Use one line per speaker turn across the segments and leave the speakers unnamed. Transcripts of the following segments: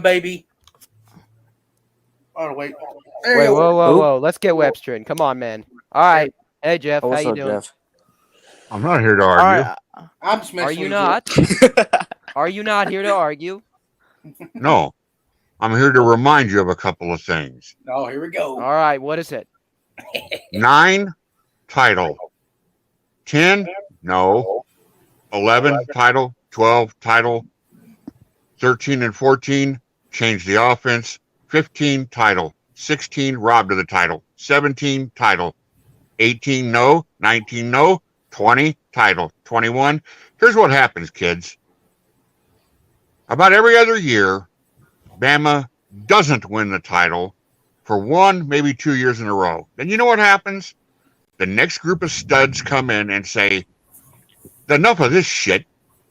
baby. Oh, wait. There
Wait,
you go.
whoa. Let's get Webster in. Come on, man. All right. Hey, Jeff.
Oh,
How
what's
you
up,
doing?
Jeff?
I'm not here to
All
argue.
right.
I'm just
Are
messing
you
with
not? Are you not here to argue?
No, I'm here to remind you of a couple of things.
Oh, here we go.
All right. What is it?
9, title. 10, no. 11, title. 12, title. 13 and 14, change the offense. 15, title. 16, robbed of the title. 17, title. 18, no. 19, no. 20, title. 21. Here's what happens, kids. About every other year, Bama doesn't win the title for 1, maybe 2 years in a row. Then you know what happens? The next group of studs come in and say, enough of this shit.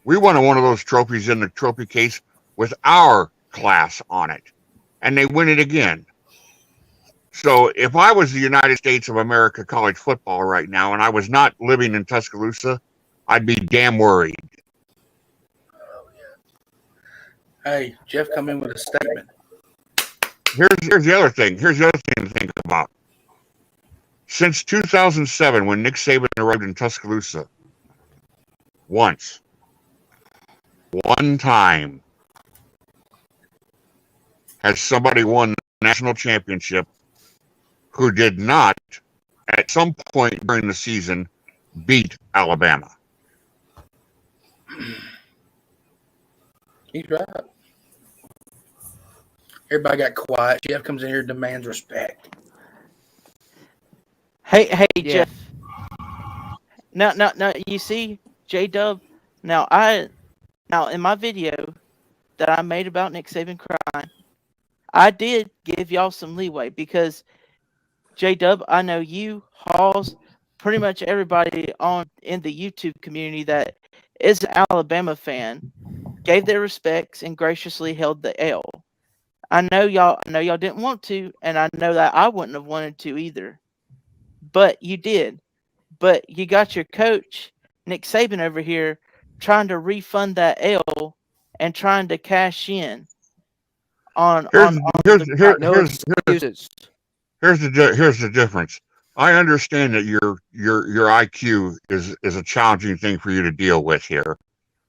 We wanted one of those trophies in the trophy case with our class on it. And they win it again. So if I was the United States of America college football right now and I was not living in Tuscaloosa, I'd be damn worried.
Hey, Jeff come in with a statement.
Here's the other thing. Here's the other thing to think about. Since 2007, when Nick Saban arrived in Tuscaloosa, one time, has somebody won the national championship who did not, at some point during the season, beat Alabama.
He's right. Everybody got quiet. Jeff comes in here and demands respect.
Hey,
Yeah.
Jeff. Now, you see, J-Dub, now in my video that I made about Nick Saban crying, I did give y'all some leeway because J-Dub, I know you, Halls, pretty much everybody in the YouTube community that is an Alabama fan gave their respects and graciously held the L. I know y'all didn't want to, and I know that I wouldn't have wanted to either. But you did. But you got your coach, Nick Saban, over here trying to refund that L and trying to cash in on
Here's
No excuses.
the difference. I understand that your IQ is a challenging thing for you to deal with here.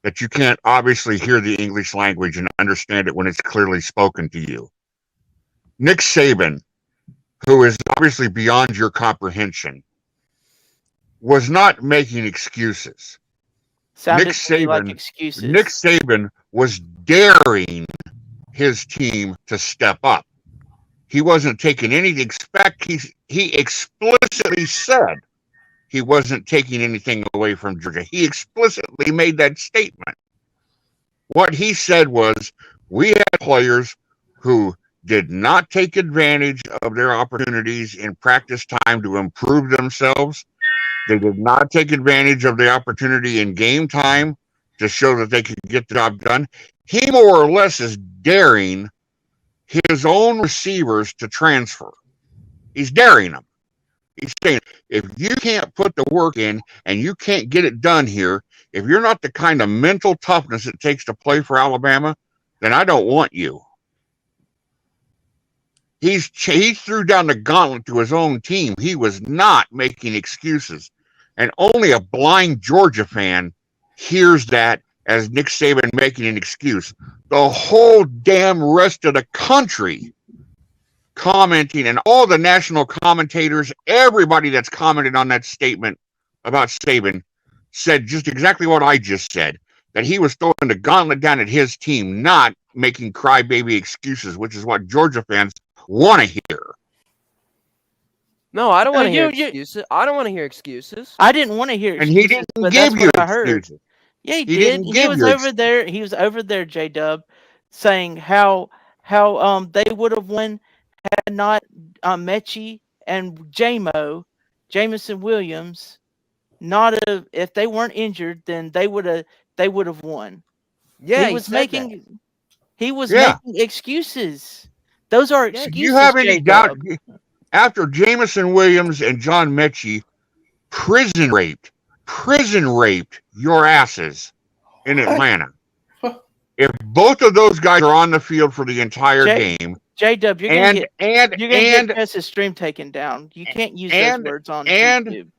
That you can't obviously hear the English language and understand it when it's clearly spoken to you. Nick Saban, who is obviously beyond your comprehension, was not making excuses.
sounded
Nick
to me like
Saban,
excuses.
Nick Saban was daring his team to step up. He wasn't taking anything. He explicitly said he wasn't taking anything away from Georgia. He explicitly made that statement. What he said was, we had players who did not take advantage of their opportunities in practice time to improve themselves. They did not take advantage of the opportunity in game time to show that they could get the job done. He more or less is daring his own receivers to transfer. He's daring them. He's saying, if you can't put the work in and you can't get it done here, if you're not the kind of mental toughness it takes to play for Alabama, then I don't want you. He threw down the gauntlet to his own team. He was not making excuses. And only a blind Georgia fan hears that as Nick Saban making an excuse. The whole damn rest of the country commenting, and all the national commentators, everybody that's commented on that statement about Saban said just exactly what I just said, that he was throwing the gauntlet down at his team, not making crybaby excuses, which is what Georgia fans want to hear.
No, I don't want to hear
you-
excuses. I don't want to hear excuses.
I didn't want to hear
And
excuses,
he didn't
but
give
that's
you
what I heard.
excuses.
Yeah, he
He
did.
didn't give you
He was over there, J-Dub, saying how they would have won had not Mechie and Jamison Williams, if they weren't injured, then they would have won.
Yeah,
he was
said that.
making excuses. Those are
Do
excuses.
you have any doubt?
J-Dub.
After Jamison Williams and John Mechie prison raped your asses in Atlanta, If both of those guys are on the field for the entire
J-
game,
J-Dub, you're
and
gonna get Jess's stream taken down. You can't use those words on YouTube.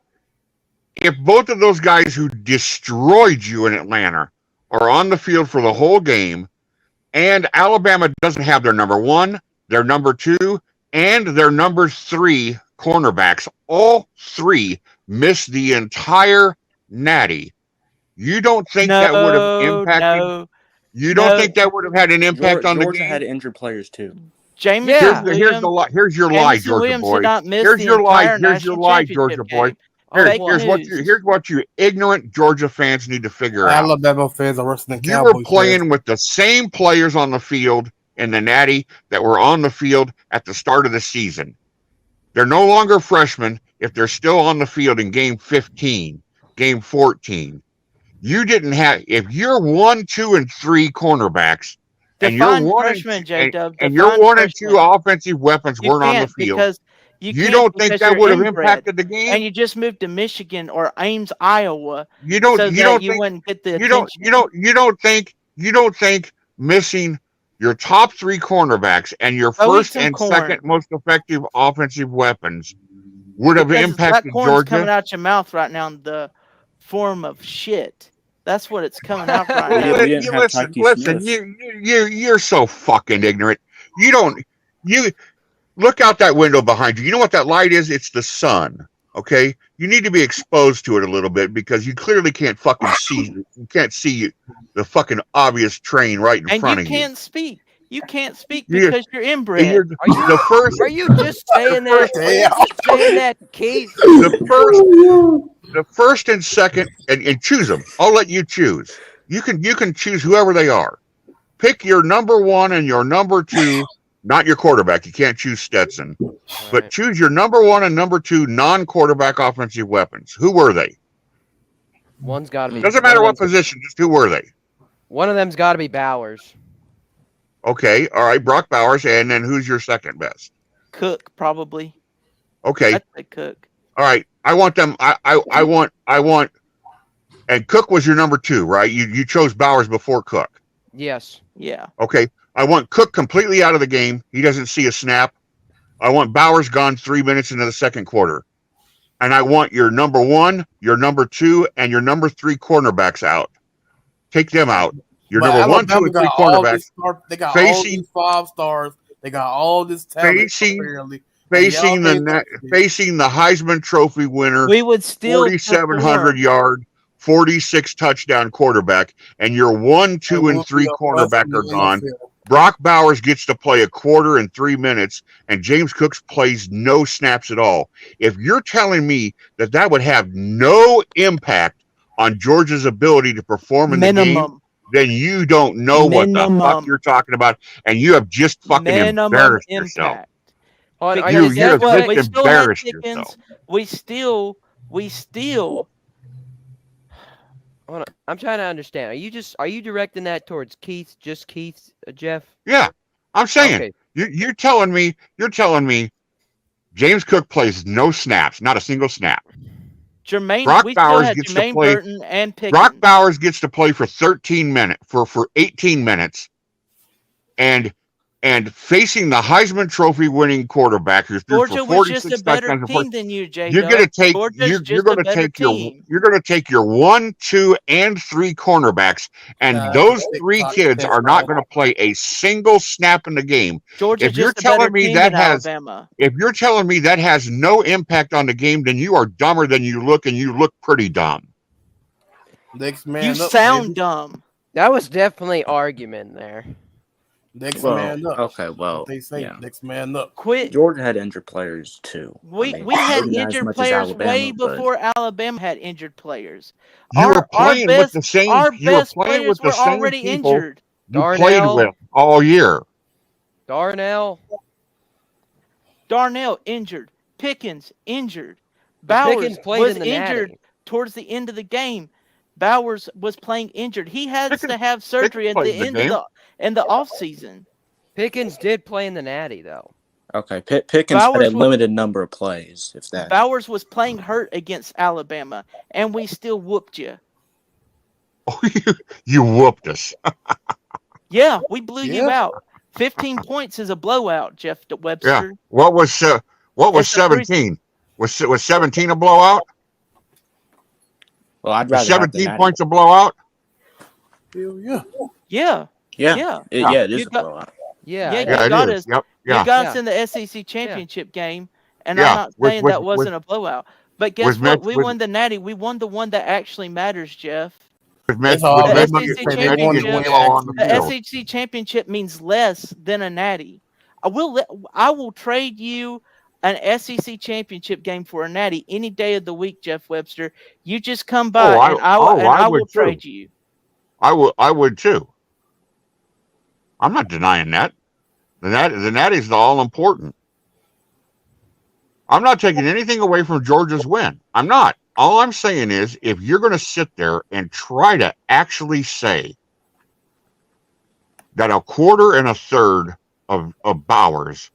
if both of those guys who destroyed you in Atlanta are on the field for the whole game, and Alabama doesn't have their number 1, their number 2, and their number 3 cornerbacks, all 3 missed the entire natty. You don't think that would have impacted?
No.
You don't think that would have had an impact on the game?
Georgia had injured players too.
Jameson
here's your lie, Georgia boy. Here's your lie, Georgia boy. Here's what you ignorant Georgia fans need to figure out.
Alabama fans are worse than
You
Cowboys
were playing with the same players on the field in the natty that were on the field at the start of the season. They're no longer freshmen if they're still on the field in game 15, game 14. You didn't have, if you're 1, 2, and 3 cornerbacks, and you're 1 and 2 offensive weapons weren't on the field,
because
you don't think that would have impacted the game?
And you just moved to Michigan or Ames, Iowa.
You don't think missing your top 3 cornerbacks and your first and second most effective offensive weapons would have impacted Georgia?
Coming out your mouth right now in the form of shit. That's what it's coming out right now.
Listen, you're so fucking ignorant. You look out that window behind you. You know what that light is? It's the sun. Okay? You need to be exposed to it a little bit because you clearly can't fucking see. You can't see the fucking obvious train right in front of you.
And you can't speak. You can't speak because you're inbred.
Are you just saying that, Keith?
The first and second, and choose them. I'll let you choose. You can choose whoever they are. Pick your number 1 and your number 2, not your quarterback. You can't choose Stetson, but choose your number 1 and number 2 non-quarterback offensive weapons. Who were they?
One's got to be.
Doesn't matter what position. Just who were they?
One of them's got to be Bowers.
Okay, all right, Brock Bowers, and then who's your second best?
Cook, probably.
Okay.
I'd say Cook.
All right, I want them. I want. And Cook was your number 2, right? You chose Bowers before Cook.
Yes.
Yeah.
Okay, I want Cook completely out of the game. He doesn't see a snap. I want Bowers gone 3 minutes into the second quarter, and I want your number 1, your number 2, and your number 3 cornerbacks out. Take them out. Your number 1, 2, and 3 cornerbacks.
They got all these 5 stars. They got all this talent. Facing the Heisman Trophy winner.
We would still
4,700 yard, 46 touchdown quarterback, and your 1, 2, and 3 cornerback are gone. Brock Bowers gets to play a quarter in 3 minutes, and James Cook plays no snaps at all. If you're telling me that would have no impact on Georgia's ability to perform in the game, then you don't know what the fuck you're talking about, and you have just fucking embarrassed yourself. You have just embarrassed yourself.
We still.
I'm trying to understand. Are you directing that towards Keith? Just Keith, Jeff?
Yeah, I'm saying you're telling me James Cook plays no snaps, not a single snap.
Brock Bowers gets to play. Burton and Pickens.
Brock Bowers gets to play for 18 minutes, and facing the Heisman Trophy winning quarterback who's threw
Georgia
for 46
was just a better
touchdowns.
Team than you, Jay.
You're going to take your 1, 2, and 3 cornerbacks, and those 3 kids are not going to play a single snap in the game. If you're telling me that has no impact on the game, then you are dumber than you look, and you look pretty dumb.
Next man
you
up,
sound
baby.
Dumb.
That was definitely argument there.
Next man up.
Okay, well,
they say next man up.
Quit.
Georgia had injured players too.
We had injured players way before Alabama had injured players.
You were playing with the same.
Our
you were
best
playing
players
with the
were
same
already
people
injured.
you played with all year.
Darnell
injured. Pickens injured. Bowers was injured towards the end of the game. Bowers was playing injured. He has to have surgery at the end of the off season.
Pickens did play in the Natty though.
Okay, Pickens had a limited number of plays. If that
Bowers was playing hurt against Alabama, and we still whooped you.
Oh, you whooped us.
Yeah, we blew you out. 15 points is a blowout, Jeff Webster.
Yeah. What was 17? Was 17 a blowout?
Well, I'd
Was
rather have the
17
natty.
points a blowout?
Hell yeah.
Yeah.
Yeah, it is a blowout.
Yeah,
Yeah,
it
you got
is.
us.
Yep.
You
Yeah.
got us in the SEC championship game, and
Yeah.
I'm not saying that wasn't a blowout. But guess what?
Met-
We
was-
won the Natty. We won the one that actually matters, Jeff.
That's all.
The
They
SEC
must say they
championship-
won the one that
on the
The
field.
SEC championship means less than a Natty. I will trade you an SEC championship game for a Natty any day of the week, Jeff Webster. You just come by and I will trade you.
I would too. I'm not denying that. The Natty's all important. I'm not taking anything away from Georgia's win. I'm not. All I'm saying is, if you're going to sit there and try to actually say that a quarter and a third of Bowers,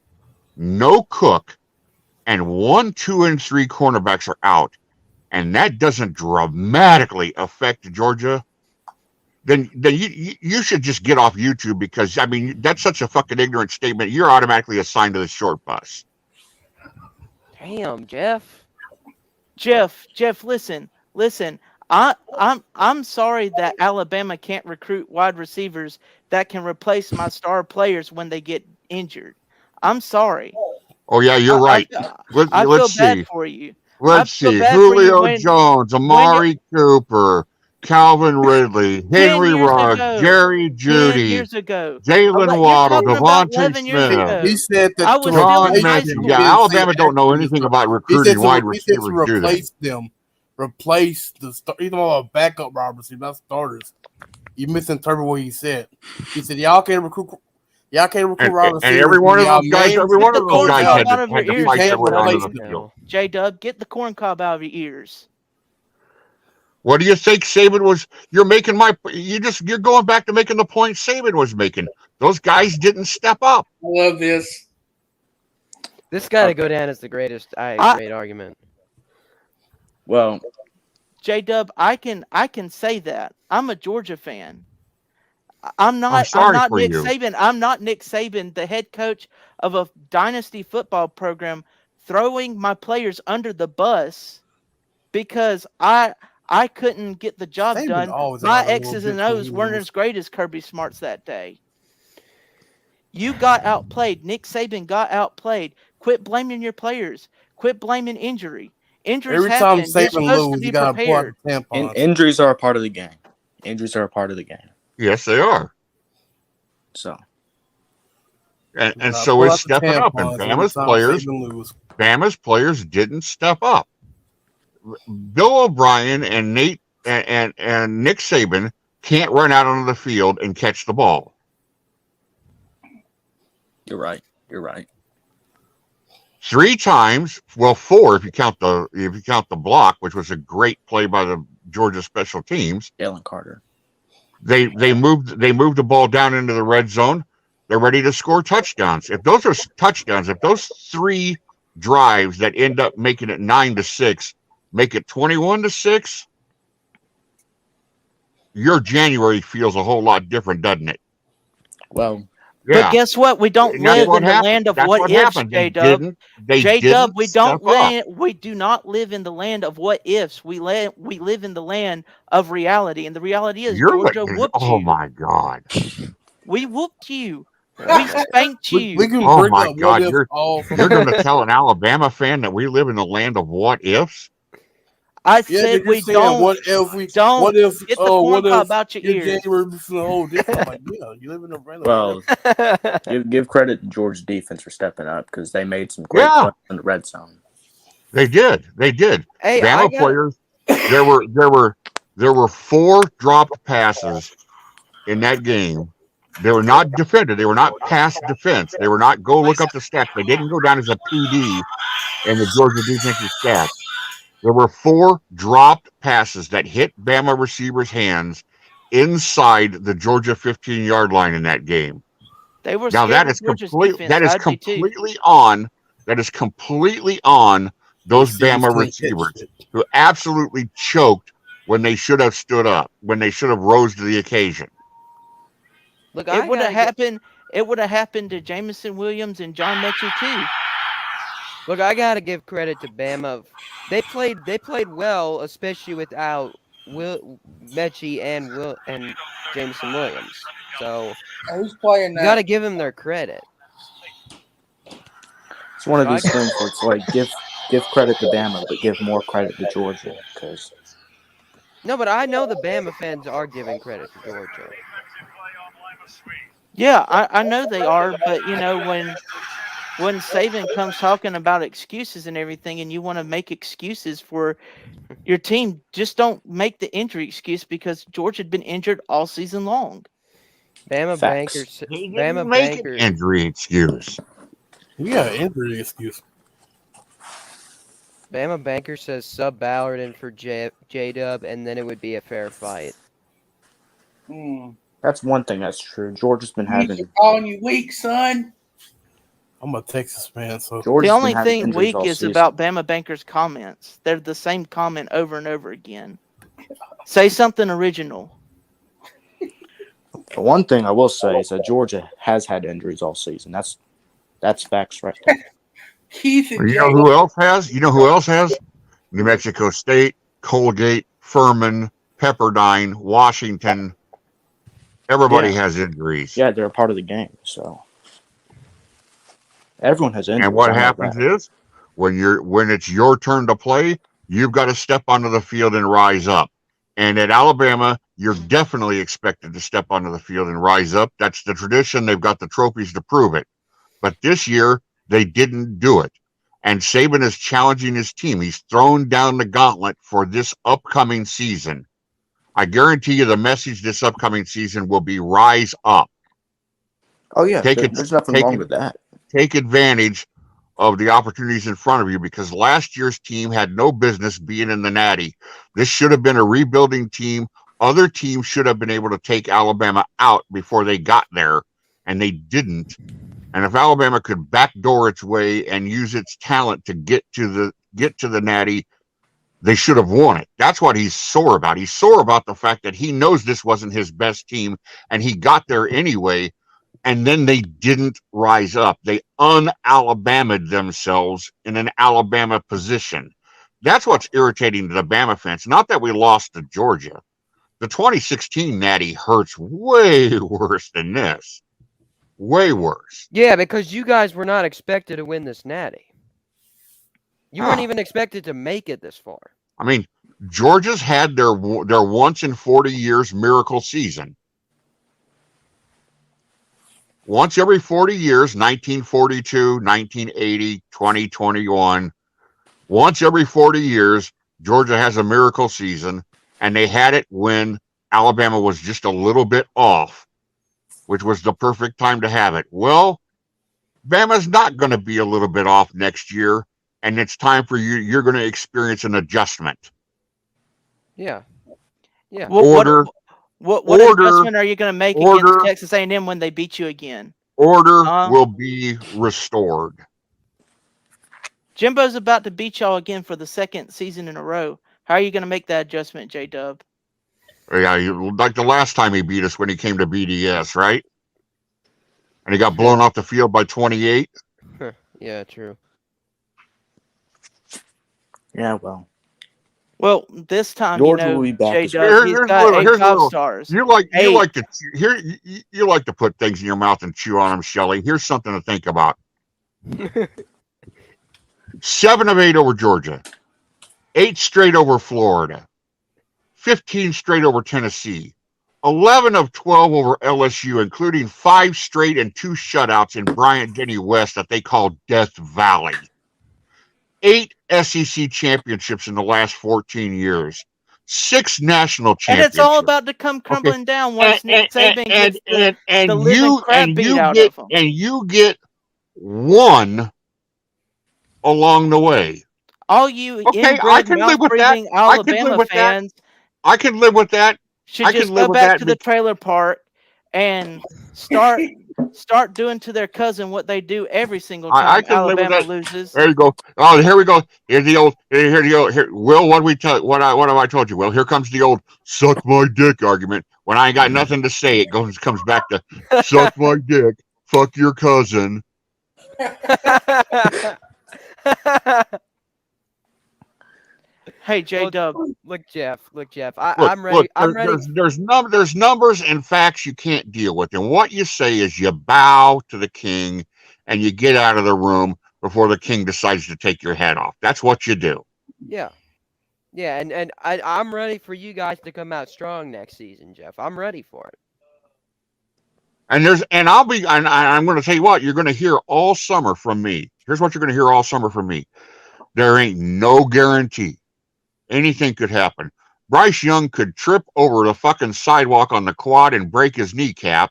no Cook, and 1, 2, and 3 cornerbacks are out, and that doesn't dramatically affect Georgia, then you should just get off YouTube, because I mean that's such a fucking ignorant statement. You're automatically assigned to the short bus.
Damn, Jeff.
Jeff, listen. I'm sorry that Alabama can't recruit wide receivers that can replace my star players when they get injured. I'm sorry.
Oh yeah, you're right.
I feel bad for you.
Let's see. Julio Jones, Amari Cooper, Calvin Ridley, Henry Ruggs, Jerry Judy,
10 years ago.
Jalen Waddle, Devontae Smith.
He said that
I was still in high
John
school.
Yeah, Alabama don't know anything about recruiting wide receivers, do they?
Replace the you know a backup wide receiver, not starters. You misinterpreted what he said. He said y'all can't recruit wide receivers.
And every one of those guys had to fight their way onto the field.
J-Dub, get the corn cob out of your ears.
What do you think Saban was? You're going back to making the point Saban was making. Those guys didn't step up.
I love this.
This got to go down as the great argument.
Well,
J-Dub, I can say that. I'm a Georgia fan. I'm not Nick Saban. I'm not Nick Saban, the head coach of a dynasty football program, throwing my players under the bus because I couldn't get the job done. My X's and O's weren't as great as Kirby Smart's that day. You got outplayed. Nick Saban got outplayed. Quit blaming your players. Quit blaming injury. Injuries
Every
happen.
time Saban loses, you got to pull out the tampons.
Injuries are a part of the game. Injuries are a part of the game.
Yes, they are.
So.
And so it's stepping up. And Bama's players didn't step up. Bill O'Brien and Nick Saban can't run out onto the field and catch the ball.
You're right.
3 times, well, 4 if you count the block, which was a great play by the Georgia special teams.
Jalen Carter.
They moved the ball down into the red zone. They're ready to score touchdowns. If those are touchdowns, if those 3 drives that end up making it 9-6 make it 21-6, your January feels a whole lot different, doesn't it?
Well,
yeah.
But guess what? We don't live in the land of what ifs, J-Dub. J-Dub, we do not live in the land of what ifs. We live in the land of reality. And the reality is Georgia whooped you.
Oh my God.
We whooped you. We spanked you.
Oh my God. You're going to tell an Alabama fan that we live in the land of what ifs?
I said we don't.
What if we
don't?
What if?
Get the corn cob about your ears.
January was the whole different. Like, yeah, you live in a random.
Well, give credit to Georgia's defense for stepping up because they made some great plays in the red zone.
They did.
Hey,
Bama players. There were 4 dropped passes in that game. They were not defended. They were not pass defense. They were not go look up the stats. They didn't go down as a PD in the Georgia defensive stats. There were 4 dropped passes that hit Bama receivers' hands inside the Georgia 15-yard line in that game.
They were
now that is completely on those Bama receivers who absolutely choked when they should have stood up, when they should have rose to the occasion.
Look,
It would have happened. It would have happened to Jamison Williams and John Mechie too.
Look, I gotta give credit to Bama. They played well, especially without Mechie and Jameson Williams. So
Who's playing
you
now?
gotta give them their credit.
It's one of
So I
these
got-
things where it's like give credit to Bama, but give more credit to Georgia because
No, but I know the Bama fans are giving credit to Georgia.
Yeah, I know they are, but when Saban comes talking about excuses and everything, and you want to make excuses for your team, just don't make the injury excuse because George had been injured all season long.
Bama
Facts.
Banker.
Injury excuse.
Yeah, injury excuse.
Bama Banker says sub Ballard in for J-Dub, and then it would be a fair fight.
that's one thing that's true. Georgia's been
He's
having
calling you weak, son.
I'm a Texas fan, so
Georgia's
The
been
only
having
thing
injuries
weak
all
is
season.
about Bama Banker's comments. They're the same comment over and over again. Say something original.
The one thing I will say is that Georgia has had injuries all season. That's facts right there.
Keith and
You know who else has? You know who else has? New Mexico State, Colgate, Furman, Pepperdine, Washington. Everybody has injuries.
Yeah, they're a part of the game, so everyone has injuries.
And what
I know
happens
that.
is when it's your turn to play, you've got to step onto the field and rise up. And at Alabama, you're definitely expected to step onto the field and rise up. That's the tradition. They've got the trophies to prove it. But this year, they didn't do it. And Saban is challenging his team. He's thrown down the gauntlet for this upcoming season. I guarantee you the message this upcoming season will be rise up.
Oh yeah, there's nothing wrong with that.
Take advantage of the opportunities in front of you because last year's team had no business being in the Natty. This should have been a rebuilding team. Other teams should have been able to take Alabama out before they got there, and they didn't. And if Alabama could backdoor its way and use its talent to get to the Natty, they should have won it. That's what he's sore about. He's sore about the fact that he knows this wasn't his best team, and he got there anyway. And then they didn't rise up. They un-Alabama'd themselves in an Alabama position. That's what's irritating to the Bama fans. Not that we lost to Georgia. The 2016 Natty hurts way worse than this. Way worse.
Yeah, because you guys were not expected to win this Natty. You weren't even expected to make it this far.
I mean, Georgia's had their once in 40 years miracle season. Once every 40 years, 1942, 1980, 2021, once every 40 years, Georgia has a miracle season, and they had it when Alabama was just a little bit off, which was the perfect time to have it. Well, Bama's not going to be a little bit off next year, and it's time for you. You're going to experience an adjustment.
Yeah. Yeah.
What adjustment are you going to make against Texas A&M when they beat you again?
Order will be restored.
Jimbo's about to beat y'all again for the second season in a row. How are you going to make that adjustment, J-Dub?
Yeah, like the last time he beat us when he came to BDS, right? And he got blown off the field by 28.
Yeah, true.
Yeah, well.
Well, this time,
Georgia will be back.
J-Dub, he's got 8 5-stars.
You like to put things in your mouth and chew on them, Shelley. Here's something to think about. 7 of 8 over Georgia, 8 straight over Florida, 15 straight over Tennessee, 11 of 12 over LSU, including 5 straight and 2 shutouts in Bryant-Denny West that they call Death Valley. 8 SEC championships in the last 14 years. 6 national championships.
And it's all about to come crumbling down once Nick Saban gets the living crap beat out of him.
And you get 1 along the way.
All you inbred, mouth-breathing Alabama fans
I can live with that.
should just go back to the trailer park and start start doing to their cousin what they do every single
I
time
can live with
Alabama
that.
loses.
There you go. Oh, here we go. Here's the old. Here you go. Here, Will, what we tell? What have I told you? Well, here comes the old "suck my dick" argument. When I ain't got nothing to say, it comes back to "suck my dick, fuck your cousin."
Hey, J
Well,
Dub.
look, Jeff.
Look,
I'm ready. I'm ready.
there's numbers and facts you can't deal with, and what you say is you bow to the king, and you get out of the room before the king decides to take your head off. That's what you do.
Yeah. Yeah, and I'm ready for you guys to come out strong next season, Jeff. I'm ready for it.
And I'm going to tell you what you're going to hear all summer from me. Here's what you're going to hear all summer from me. There ain't no guarantee. Anything could happen. Bryce Young could trip over the fucking sidewalk on the quad and break his kneecap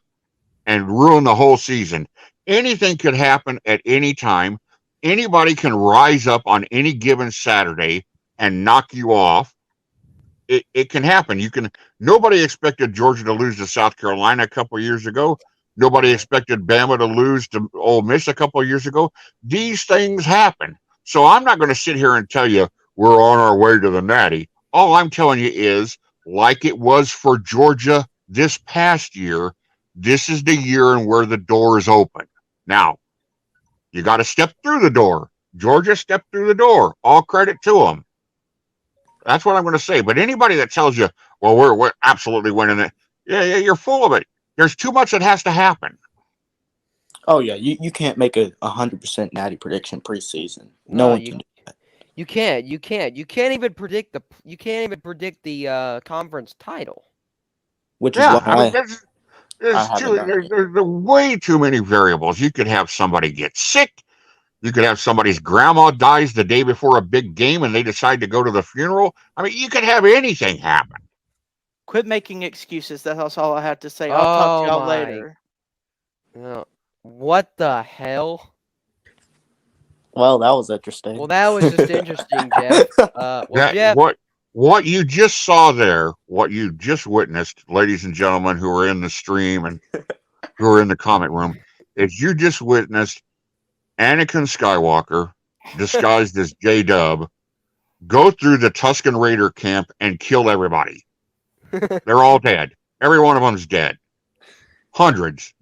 and ruin the whole season. Anything could happen at any time. Anybody can rise up on any given Saturday and knock you off. It can happen. Nobody expected Georgia to lose to South Carolina a couple of years ago. Nobody expected Bama to lose to Ole Miss a couple of years ago. These things happen. So I'm not going to sit here and tell you we're on our way to the Natty. All I'm telling you is, like it was for Georgia this past year, this is the year and where the door is open. Now, you got to step through the door. Georgia stepped through the door. All credit to them. That's what I'm going to say. But anybody that tells you, well, we're absolutely winning it, yeah, you're full of it. There's too much that has to happen.
Oh yeah, you can't make a 100% natty prediction preseason. No one can do that.
You can't. You can't even predict the conference title.
Which is
Yeah,
why
I mean,
I
there's way too many variables. You could have somebody get sick. You could have somebody's grandma dies the day before a big game and they decide to go to the funeral. I mean, you could have anything happen.
Quit making excuses. That's all I have to say. I'll talk to y'all later.
What the hell?
Well, that was interesting.
Well, that was just interesting, Jeff. Jeff.
What you just saw there, what you just witnessed, ladies and gentlemen who are in the stream and who are in the comment room, is you just witnessed Anakin Skywalker, disguised as J-Dub, go through the Tusken Raider camp and kill everybody. They're all dead. Every one of them's dead. Hundreds